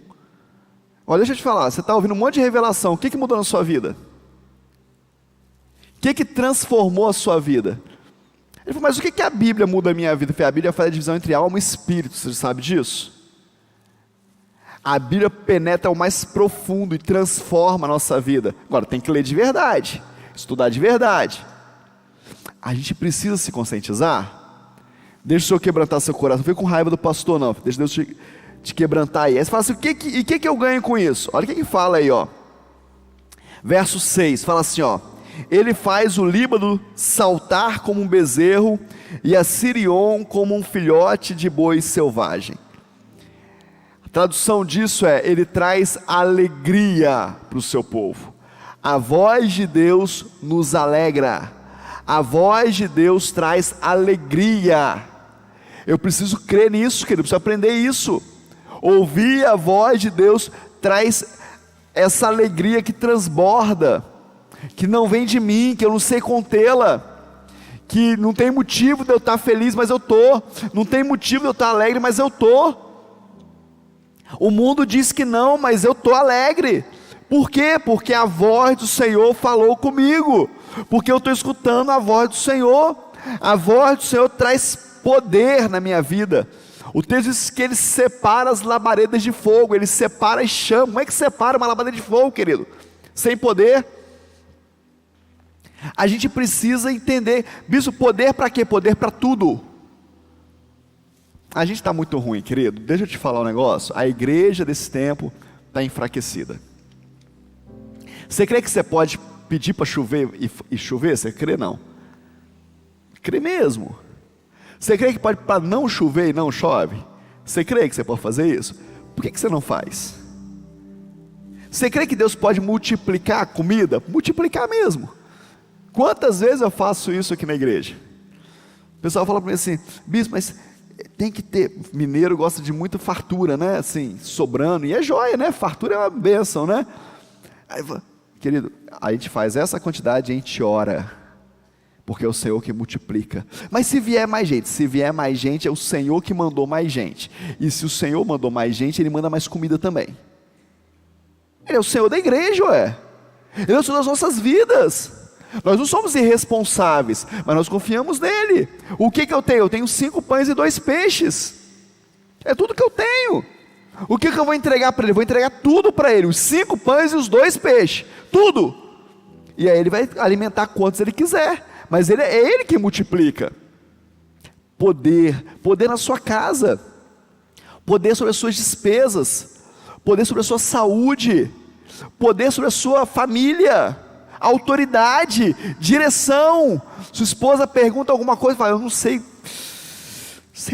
Olha, deixa eu te falar, você está ouvindo um monte de revelação, o que mudou na sua vida? O que transformou a sua vida? Ele falou: mas o que a Bíblia muda a minha vida? Eu falei: a Bíblia faz a divisão entre alma e espírito, você sabe disso? A Bíblia penetra o mais profundo e transforma a nossa vida. Agora, tem que ler de verdade, estudar de verdade. A gente precisa se conscientizar. Deixa o Senhor quebrantar seu coração. Não fica com raiva do pastor não, deixa Deus te quebrantar aí. Aí você fala assim: o que eu ganho com isso? Olha o que fala aí, ó. Verso 6, fala assim, ó: ele faz o Líbano saltar como um bezerro, e a Sirion como um filhote de boi selvagem. A tradução disso é: ele traz alegria para o seu povo. A voz de Deus nos alegra. A voz de Deus traz alegria. Eu preciso crer nisso, querido, eu preciso aprender isso. Ouvir a voz de Deus traz essa alegria que transborda, que não vem de mim, que eu não sei contê-la, que não tem motivo de eu estar feliz, mas eu estou, não tem motivo de eu estar alegre, mas eu estou. O mundo diz que não, mas eu estou alegre. Por quê? Porque a voz do Senhor falou comigo, porque eu estou escutando a voz do Senhor. A voz do Senhor traz poder na minha vida. O texto diz que ele separa as labaredas de fogo, ele separa as chamas. Como é que separa uma labareda de fogo, querido? Sem poder. A gente precisa entender, bispo, poder para quê? Poder para tudo. A gente está muito ruim, querido. Deixa eu te falar um negócio. A igreja desse tempo está enfraquecida. Você crê que você pode pedir para chover e chover? Você crê? Não. Crê mesmo. Você crê que pode para não chover e não chove? Você crê que você pode fazer isso? Por que você não faz? Você crê que Deus pode multiplicar a comida? Multiplicar mesmo. Quantas vezes eu faço isso aqui na igreja? O pessoal fala para mim assim: bispo, mas tem que ter, mineiro gosta de muita fartura, né? Assim, sobrando, e é joia, né? Fartura é uma bênção, né? Aí, querido, a gente faz essa quantidade e a gente ora, porque é o Senhor que multiplica. Mas se vier mais gente, é o Senhor que mandou mais gente. E se o Senhor mandou mais gente, Ele manda mais comida também. Ele é o Senhor da igreja, ué. Ele é o Senhor das nossas vidas. Nós não somos irresponsáveis, mas nós confiamos nele. O que eu tenho? Eu tenho 5 pães e 2 peixes. É tudo que eu tenho. O que eu vou entregar para ele? Eu vou entregar tudo para ele, os 5 pães e os 2 peixes, tudo. E aí ele vai alimentar quantos ele quiser, mas é ele que multiplica. Poder na sua casa, poder sobre as suas despesas, poder sobre a sua saúde, poder sobre a sua família, autoridade, direção. Sua esposa pergunta alguma coisa, fala: eu não sei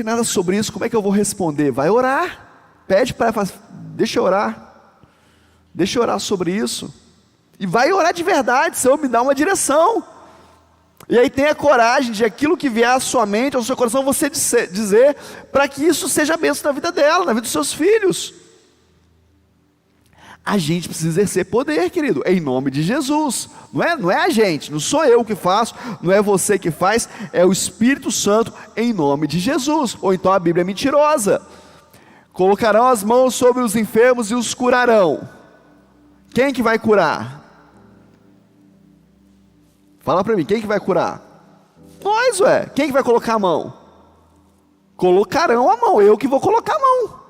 nada sobre isso, como é que eu vou responder? Vai orar. Pede para ela: deixa eu orar sobre isso, e vai orar de verdade. Senhor, me dá uma direção. E aí tenha coragem de aquilo que vier à sua mente, ao seu coração, você dizer, para que isso seja bênção na vida dela, na vida dos seus filhos. A gente precisa exercer poder, querido, em nome de Jesus. Não é a gente, não sou eu que faço, não é você que faz, é o Espírito Santo em nome de Jesus. Ou então a Bíblia é mentirosa. Colocarão as mãos sobre os enfermos e os curarão. Quem que vai curar? Fala para mim, quem que vai curar? Nós, ué. Quem que vai colocar a mão? Colocarão a mão, eu que vou colocar a mão.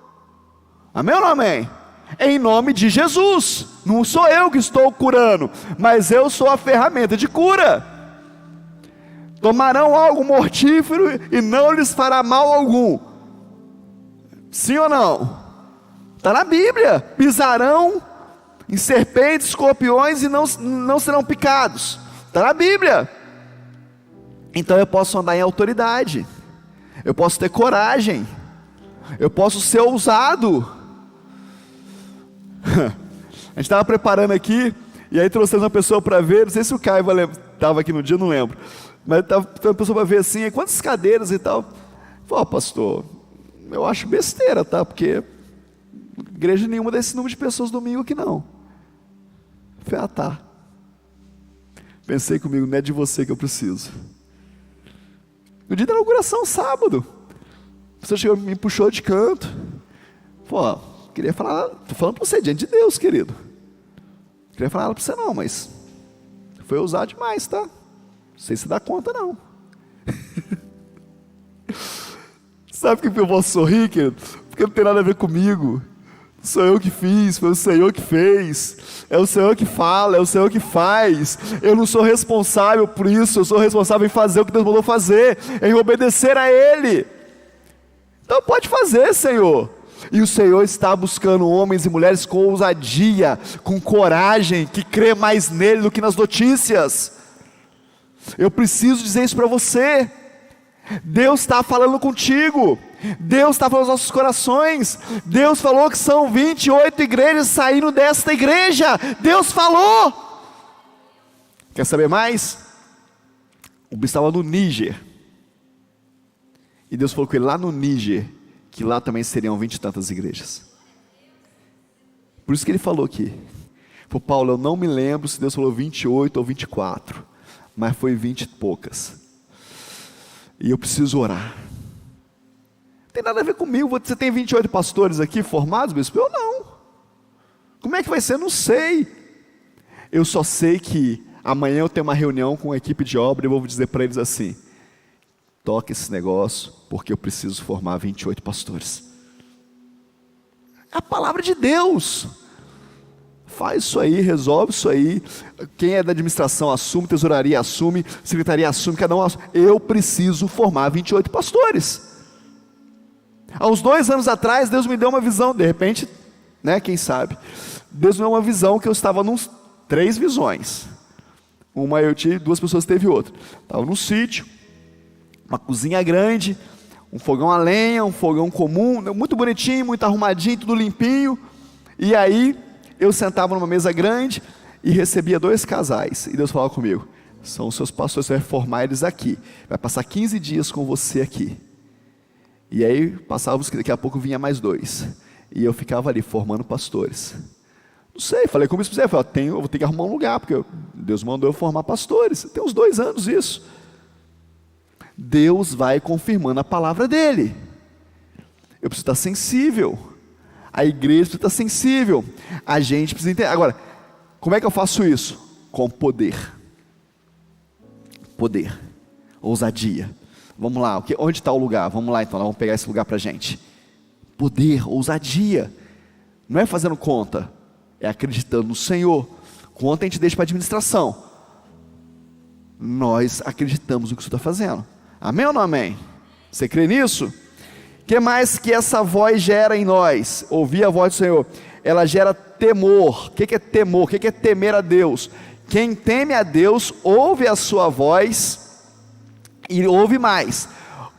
Amém ou não amém? Em nome de Jesus. Não sou eu que estou curando, mas eu sou a ferramenta de cura. Tomarão algo mortífero e não lhes fará mal algum. Sim ou não? Está na Bíblia. Pisarão em serpentes, escorpiões e não serão picados. Está na Bíblia. Então eu posso andar em autoridade. Eu posso ter coragem. Eu posso ser ousado. A gente estava preparando aqui, e aí trouxemos uma pessoa para ver, não sei se o Caio estava aqui no dia, não lembro, mas estava uma pessoa para ver assim, quantas cadeiras e tal. Falei, pastor, eu acho besteira, tá? Porque igreja nenhuma desse número de pessoas domingo aqui não. Falei, tá. Pensei comigo, não é de você que eu preciso. No dia da inauguração, sábado, a pessoa chegou, me puxou de canto. Falei, queria falar, estou falando para você, diante de Deus, querido. Não queria falar nada para você não, mas foi ousado demais, tá? Não sei se dá conta não. Sabe por que eu posso sorrir, querido? Porque não tem nada a ver comigo. Sou eu que fiz, foi o Senhor que fez. É o Senhor que fala, é o Senhor que faz. Eu não sou responsável por isso, eu sou responsável em fazer o que Deus mandou fazer, em obedecer a Ele. Então pode fazer, Senhor. E o Senhor está buscando homens e mulheres com ousadia, com coragem, que crê mais nele do que nas notícias. Eu preciso dizer isso para você. Deus está falando contigo. Deus está falando aos nossos corações. Deus falou que são 28 igrejas saindo desta igreja. Deus falou. Quer saber mais? O bicho estava no Níger. E Deus falou com ele lá no Níger, que lá também seriam 20 e tantas igrejas. Por isso que ele falou aqui. Falou, Paulo, eu não me lembro se Deus falou 28 ou 24, mas foi 20 e poucas. E eu preciso orar. Não tem nada a ver comigo. Você tem 28 pastores aqui formados, bispo? Eu não. Como é que vai ser? Eu não sei. Eu só sei que amanhã eu tenho uma reunião com a equipe de obra e eu vou dizer para eles assim: toca esse negócio, porque eu preciso formar 28 pastores. É a palavra de Deus. Faz isso aí, resolve isso aí. Quem é da administração assume, tesouraria assume, secretaria assume, cada um assume. Eu preciso formar 28 pastores. Há uns 2 anos atrás, Deus me deu uma visão, de repente, né, quem sabe, Deus me deu uma visão que eu estava num 3 visões. Uma eu tive, 2 pessoas teve outra. Estava num sítio, uma cozinha grande, um fogão a lenha, um fogão comum, muito bonitinho, muito arrumadinho, tudo limpinho. E aí, eu sentava numa mesa grande e recebia 2 casais. E Deus falava comigo: são os seus pastores, você vai formar eles aqui. Vai passar 15 dias com você aqui. E aí, passávamos que daqui a pouco vinha mais 2. E eu ficava ali, formando pastores. Não sei, falei com o bispo, eu vou ter que arrumar um lugar, porque Deus mandou eu formar pastores. Tem uns 2 anos isso. Deus vai confirmando a palavra dele. Eu preciso estar sensível. A igreja precisa estar sensível. A gente precisa entender. Agora, como é que eu faço isso? Com poder. Poder. Ousadia. Vamos lá, onde está o lugar? Vamos lá então, vamos pegar esse lugar para a gente. Poder, ousadia. Não é fazendo conta, é acreditando no Senhor. Conta a gente deixa para a administração. Nós acreditamos no que o Senhor está fazendo. Amém ou não amém? Você crê nisso? O que mais que essa voz gera em nós? Ouvir a voz do Senhor. Ela gera temor. O que é temor? O que é temer a Deus? Quem teme a Deus, ouve a sua voz e ouve mais.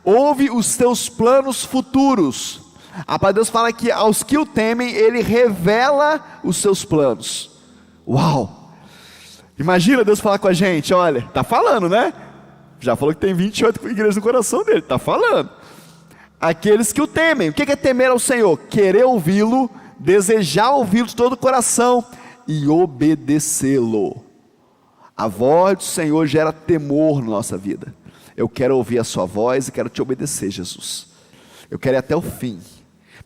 Ouve os teus planos futuros. A palavra de Deus fala que aos que o temem, Ele revela os seus planos. Uau! Imagina Deus falar com a gente, olha, está falando, né? Já falou que tem 28 igrejas no coração dele, está falando. Aqueles que o temem. O que é temer ao Senhor? Querer ouvi-lo, desejar ouvi-lo de todo o coração e obedecê-lo. A voz do Senhor gera temor na nossa vida. Eu quero ouvir a sua voz e quero te obedecer, Jesus. Eu quero ir até o fim.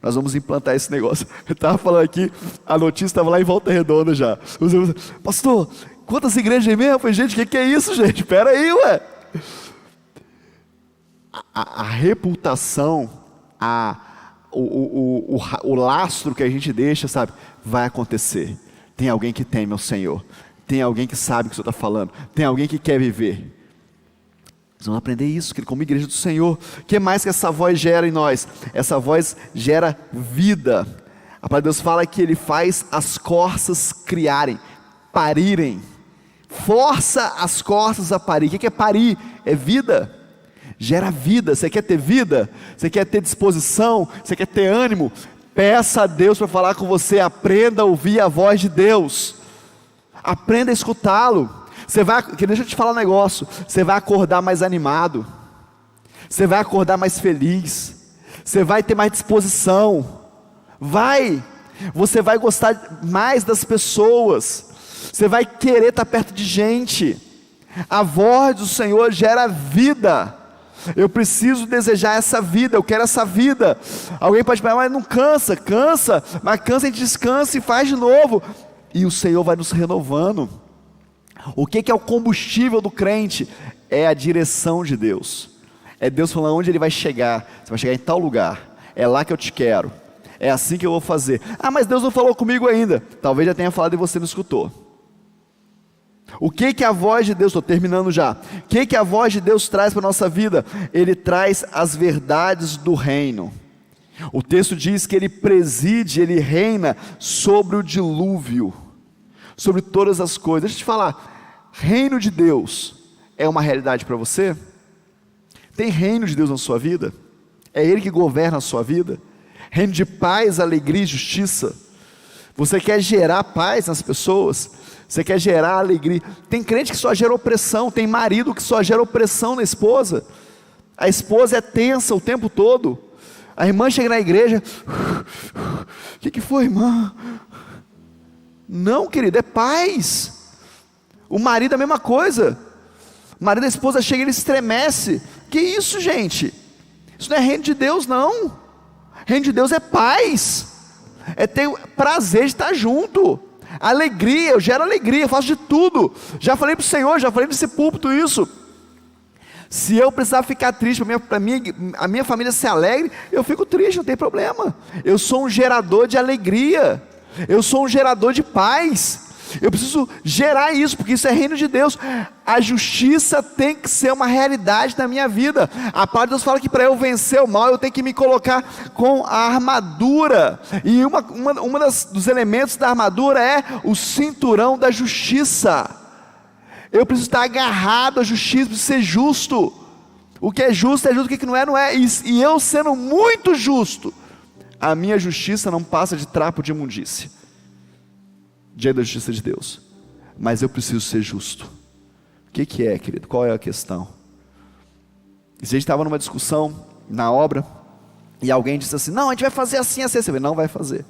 Nós vamos implantar esse negócio. Eu estava falando aqui, a notícia estava lá em Volta Redonda já. Pastor, Quantas igrejas aí mesmo? Eu falei, gente, o que é isso, gente? Espera aí, ué. A reputação, o lastro que a gente deixa, sabe? Vai acontecer. Tem alguém que teme ao Senhor. Tem alguém que sabe o que o Senhor está falando. Tem alguém que quer viver. Nós vamos aprender isso, como igreja do Senhor. O que mais que essa voz gera em nós? Essa voz gera vida. A palavra de Deus fala que Ele faz as corças criarem, parirem. Força as corças a parir. O que é parir? É vida. Gera vida. Você quer ter vida? Você quer ter disposição? Você quer ter ânimo? Peça a Deus para falar com você. Aprenda a ouvir a voz de Deus. Aprenda a escutá-lo. Deixa eu te falar um negócio, você vai acordar mais animado, você vai acordar mais feliz, você vai ter mais disposição, você vai gostar mais das pessoas, você vai querer estar perto de gente. A voz do Senhor gera vida. Eu preciso desejar essa vida, eu quero essa vida. Alguém pode falar, mas não cansa, mas cansa, a gente descansa e faz de novo, e o Senhor vai nos renovando. O que é o combustível do crente? É a direção de Deus. É Deus falando onde Ele vai chegar. Você vai chegar em tal lugar. É lá que eu te quero. É assim que eu vou fazer. Ah, mas Deus não falou comigo ainda. Talvez já tenha falado e você não escutou. O que a voz de Deus, estou terminando já. O que a voz de Deus traz para a nossa vida? Ele traz as verdades do reino. O texto diz que Ele preside, Ele reina sobre o dilúvio, sobre todas as coisas. Deixa eu te falar, reino de Deus é uma realidade para você? Tem reino de Deus na sua vida? É Ele que governa a sua vida? Reino de paz, alegria e justiça. Você quer gerar paz nas pessoas? Você quer gerar alegria? Tem crente que só gera opressão, tem marido que só gera opressão na esposa. A esposa é tensa o tempo todo. A irmã chega na igreja, o que foi, irmã? Não, querido, é paz. O marido é a mesma coisa. O marido da esposa chega e ele estremece. Que isso, gente? Isso não é reino de Deus, não. Reino de Deus é paz. É ter prazer de estar junto. Alegria, eu gero alegria, eu faço de tudo. Já falei para o Senhor, já falei nesse púlpito isso. Se eu precisar ficar triste, a minha família ser alegre, eu fico triste, não tem problema. Eu sou um gerador de alegria. Eu sou um gerador de paz. Eu preciso gerar isso, porque isso é reino de Deus. A justiça tem que ser uma realidade na minha vida. A palavra de Deus fala que para eu vencer o mal, eu tenho que me colocar com a armadura. E dos elementos da armadura é o cinturão da justiça. Eu preciso estar agarrado à justiça, preciso ser justo. O que é justo, o que não é, não é. E eu sendo muito justo, a minha justiça não passa de trapo de imundície diante da justiça de Deus. Mas eu preciso ser justo. O que é, querido? Qual é a questão? A gente estava numa discussão na obra, e alguém disse assim, não, a gente vai fazer assim, assim. Você não vai fazer.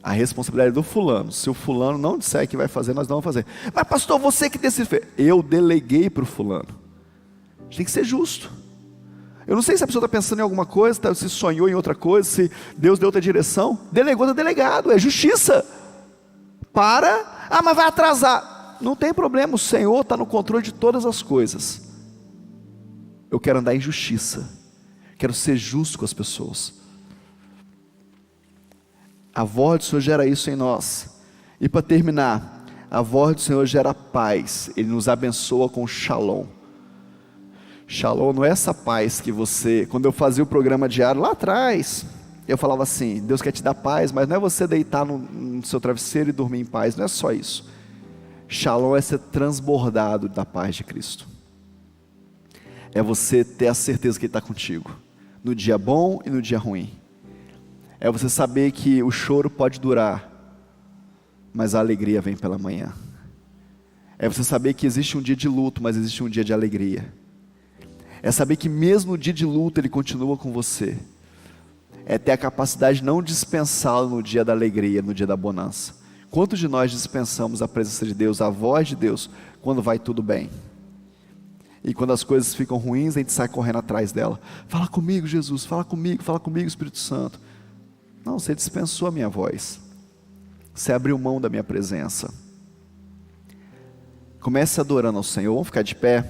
A responsabilidade é do fulano. Se o fulano não disser que vai fazer, nós não vamos fazer. Mas pastor, você que decide. Eu deleguei para o fulano. A gente tem que ser justo. Eu não sei se a pessoa está pensando em alguma coisa, se sonhou em outra coisa, se Deus deu outra direção. Delegou, está delegado, é justiça. Mas vai atrasar. Não tem problema, o Senhor está no controle de todas as coisas. Eu quero andar em justiça. Quero ser justo com as pessoas. A voz do Senhor gera isso em nós. E para terminar, a voz do Senhor gera paz. Ele nos abençoa com shalom. Shalom não é essa paz que você... Quando eu fazia o programa diário lá atrás, eu falava assim, Deus quer te dar paz, mas não é você deitar no seu travesseiro e dormir em paz. Não é só isso. Shalom é ser transbordado da paz de Cristo. É você ter a certeza que Ele está contigo. No dia bom e no dia ruim. É você saber que o choro pode durar, mas a alegria vem pela manhã. É você saber que existe um dia de luto, mas existe um dia de alegria. É saber que mesmo no dia de luto Ele continua com você. É ter a capacidade de não dispensá-lo no dia da alegria, no dia da bonança. Quantos de nós dispensamos a presença de Deus, a voz de Deus, quando vai tudo bem? E quando as coisas ficam ruins, a gente sai correndo atrás dela. Fala comigo, Jesus, fala comigo, Espírito Santo. Não, você dispensou a minha voz. Você abriu mão da minha presença. Comece adorando ao Senhor. Vamos ficar de pé.